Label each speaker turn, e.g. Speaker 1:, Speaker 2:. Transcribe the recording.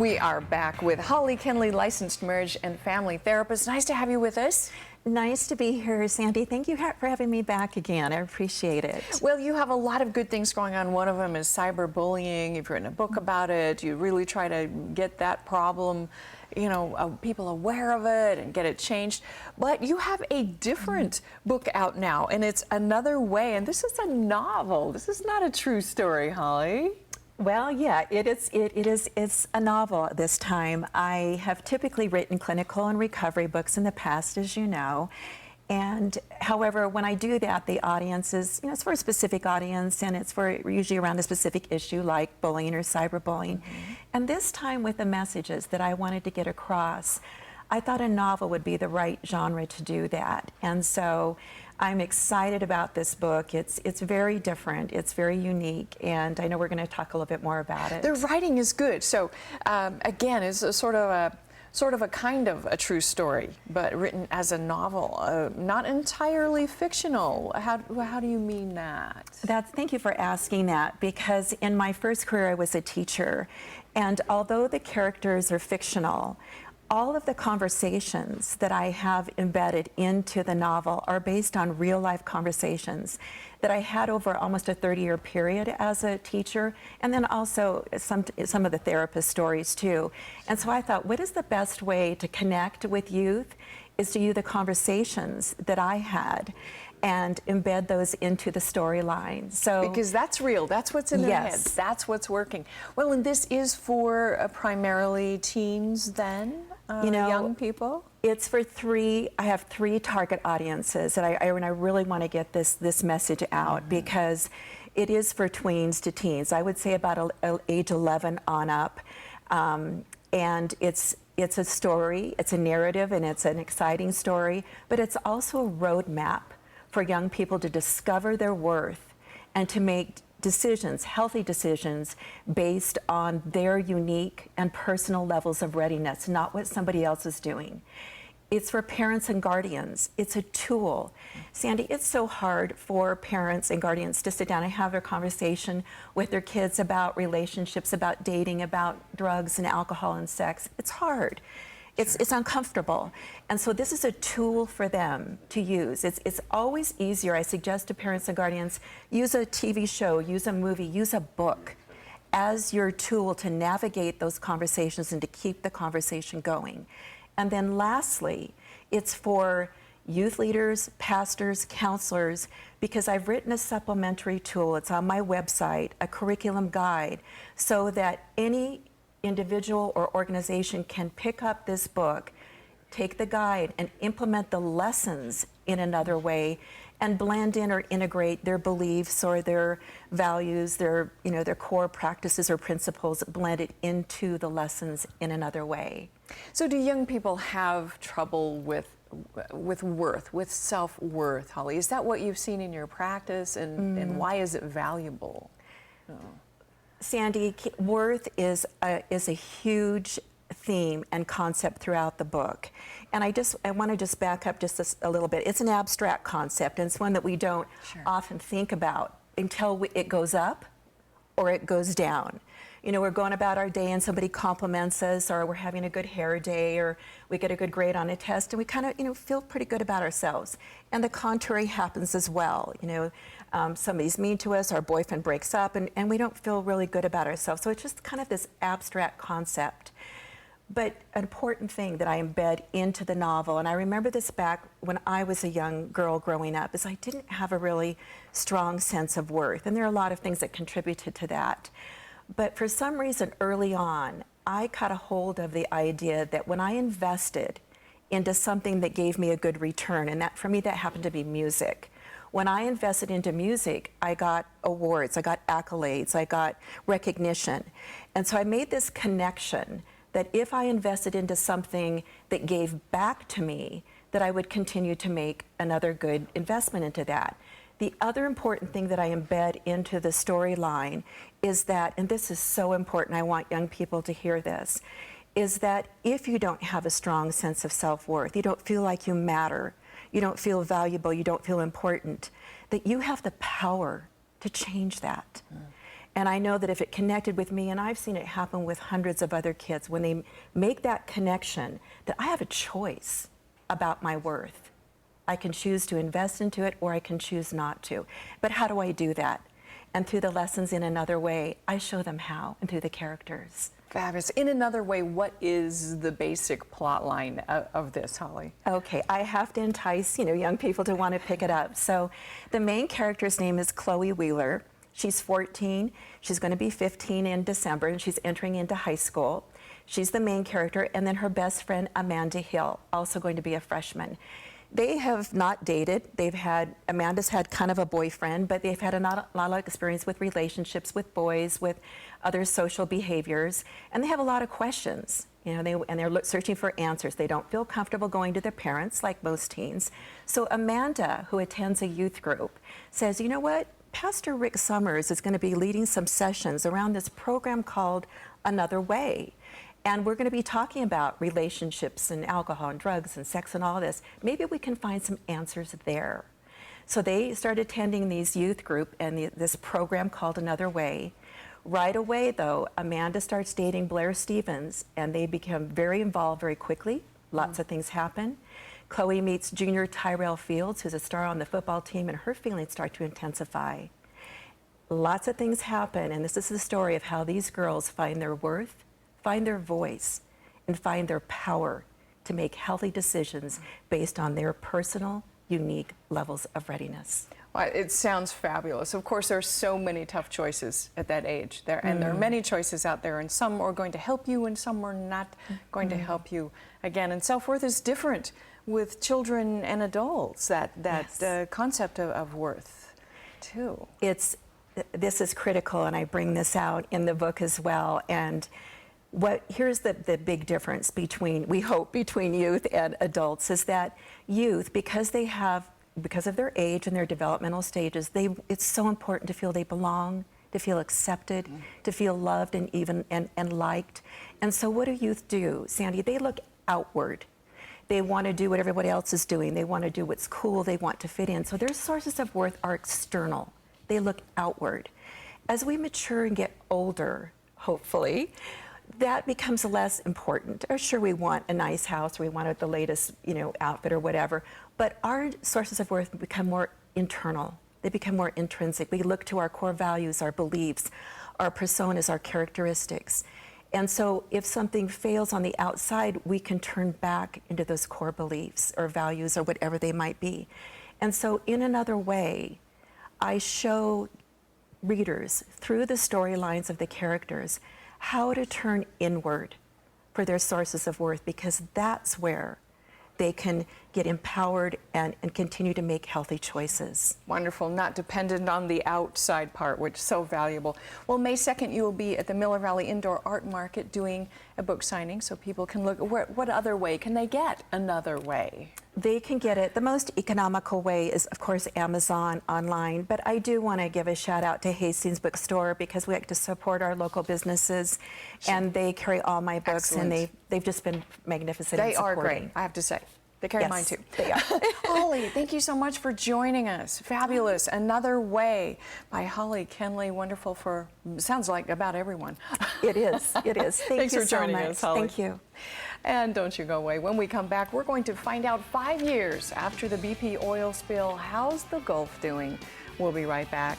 Speaker 1: We are back with Holli Kenley, licensed marriage and family therapist. Nice to have you with us.
Speaker 2: Nice to be here, Sandy. Thank you for having me back again. I appreciate it.
Speaker 1: Well, you have a lot of good things going on. One of them is cyberbullying. You've written a book about it. You really try to get that problem, you know, people aware of it and get it changed. But you have a different book out now, and it's Another Way. And this is a novel. This is not a true story, Holli.
Speaker 2: Well, yeah, it's a novel this time. I have typically written clinical and recovery books in the past, as you know. And however, when I do that, the audience is, you know, it's for a specific audience, and it's for usually around a specific issue like bullying or cyberbullying. And this time with the messages that I wanted to get across, I thought a novel would be the right genre to do that. And so I'm excited about this book. It's very different, it's very unique, and I know we're going to talk a little bit more about it.
Speaker 1: The writing is good. So again, it's a sort of a kind of a true story, but written as a novel, not entirely fictional. How do you mean that?
Speaker 2: Thank you for asking that, because in my first career I was a teacher, and although the characters are fictional, all of the conversations that I have embedded into the novel are based on real life conversations that I had over almost a 30-year period as a teacher, and then also some of the therapist stories too. And so I thought, what is the best way to connect with youth is to use the conversations that I had and embed those into the storyline. So
Speaker 1: because that's real, that's what's in their
Speaker 2: Yes.
Speaker 1: heads, that's what's working. Well, and this is for primarily teens then,
Speaker 2: You know,
Speaker 1: young people?
Speaker 2: It's for I have three target audiences, and I really want to get this message out because it is for tweens to teens. I would say about age 11 on up, and it's a story, it's a narrative, and it's an exciting story, but it's also a roadmap for young people to discover their worth and to make decisions, healthy decisions, based on their unique and personal levels of readiness, not what somebody else is doing. It's for parents and guardians. It's a tool. Sandy, it's so hard for parents and guardians to sit down and have their conversation with their kids about relationships, about dating, about drugs and alcohol and sex. It's hard. It's uncomfortable. And so this is a tool for them to use. It's always easier, I suggest to parents and guardians, use a TV show, use a movie, use a book as your tool to navigate those conversations and to keep the conversation going. And then lastly, it's for youth leaders, pastors, counselors, because I've written a supplementary tool. It's on my website, a curriculum guide, so that any individual or organization can pick up this book, take the guide, and implement the lessons in another way, and blend in or integrate their beliefs or their values, their core practices or principles, blend it into the lessons in another way.
Speaker 1: So do young people have trouble with worth, with self-worth, Holli? Is that what you've seen in your practice, and why is it valuable?
Speaker 2: Sandy, worth is a huge theme and concept throughout the book. And I want to just back up just a little bit. It's an abstract concept, and it's one that we don't often think about until it goes up or it goes down. You know, we're going about our day and somebody compliments us, or we're having a good hair day, or we get a good grade on a test, and we kind of, you know, feel pretty good about ourselves. And the contrary happens as well. You know, somebody's mean to us, our boyfriend breaks up, and we don't feel really good about ourselves. So it's just kind of this abstract concept. But an important thing that I embed into the novel, and I remember this back when I was a young girl growing up, is I didn't have a really strong sense of worth. And there are a lot of things that contributed to that. But for some reason early on, I caught a hold of the idea that when I invested into something that gave me a good return, and that for me that happened to be music. When I invested into music, I got awards, I got accolades, I got recognition. And so I made this connection that if I invested into something that gave back to me, that I would continue to make another good investment into that. The other important thing that I embed into the storyline is that, and this is so important, I want young people to hear this, is that if you don't have a strong sense of self-worth, you don't feel like you matter, you don't feel valuable, you don't feel important, that you have the power to change that. And I know that if it connected with me, and I've seen it happen with hundreds of other kids, when they make that connection, that I have a choice about my worth. I can choose to invest into it, or I can choose not to. But how do I do that? And through the lessons in another way, I show them how, and through the characters.
Speaker 1: Fabulous. In another way, what is the basic plot line of this, Holly?
Speaker 2: Okay, I have to entice, young people to want to pick it up. So the main character's name is Chloe Wheeler. She's 14. She's going to be 15 in December, and she's entering into high school. She's the main character, and then her best friend, Amanda Hill, also going to be a freshman. They have not dated. Amanda's had kind of a boyfriend, but they've had a lot of experience with relationships with boys, with other social behaviors, and they have a lot of questions. They're searching for answers. They don't feel comfortable going to their parents, like most teens. So Amanda, who attends a youth group, says, you know what? Pastor Rick Summers is going to be leading some sessions around this program called Another Way. And we're going to be talking about relationships and alcohol and drugs and sex and all this. Maybe we can find some answers there. So they started attending these youth group and this program called Another Way. Right away, though, Amanda starts dating Blair Stevens, and they become very involved very quickly. Lots of things happen. Chloe meets junior Tyrell Fields, who's a star on the football team, and her feelings start to intensify. Lots of things happen, and this is the story of how these girls find their worth, find their voice, and find their power to make healthy decisions based on their personal, unique levels of readiness.
Speaker 1: Well, it sounds fabulous. Of course, there are so many tough choices at that age. And there are many choices out there, and some are going to help you and some are not going to help you. Again, and self-worth is different with children and adults, that
Speaker 2: Yes.
Speaker 1: concept of worth, too.
Speaker 2: This is critical, and I bring this out in the book as well. And here's the big difference between youth and adults is that youth, because of their age and their developmental stages, it's so important to feel they belong, to feel accepted, to feel loved and liked. And so what do youth do, Sandy? They look outward. They want to do what everybody else is doing. They want to do what's cool. They want to fit in. So their sources of worth are external. They look outward. As we mature and get older, hopefully, that becomes less important. Or sure, we want a nice house, or we want the latest, outfit or whatever, but our sources of worth become more internal. They become more intrinsic. We look to our core values, our beliefs, our personas, our characteristics. And so if something fails on the outside, we can turn back into those core beliefs or values or whatever they might be. And so in Another Way, I show readers through the storylines of the characters how to turn inward for their sources of worth, because that's where they can get empowered and continue to make healthy choices.
Speaker 1: Wonderful, not dependent on the outside part, which is so valuable. Well, May 2nd, you will be at the Miller Valley Indoor Art Market doing a book signing, so people can look. What other way can they get Another Way?
Speaker 2: They can get it. The most economical way is, of course, Amazon online, but I do want to give a shout out to Hastings Bookstore, because we like to support our local businesses, and they carry all my books.
Speaker 1: Excellent.
Speaker 2: And they've just been magnificent.
Speaker 1: They
Speaker 2: in
Speaker 1: are
Speaker 2: supporting.
Speaker 1: great, I have to say. They carry
Speaker 2: Yes,
Speaker 1: mine too.
Speaker 2: they are.
Speaker 1: Holly, thank you so much for joining us. Fabulous. Another Way by Holli Kenley. Wonderful for, sounds like about everyone.
Speaker 2: It is. It is.
Speaker 1: Thanks
Speaker 2: you
Speaker 1: for
Speaker 2: so
Speaker 1: joining
Speaker 2: much.
Speaker 1: us, Holly.
Speaker 2: Thank you.
Speaker 1: And don't you go away. When we come back, we're going to find out 5 years after the BP oil spill, how's the Gulf doing? We'll be right back.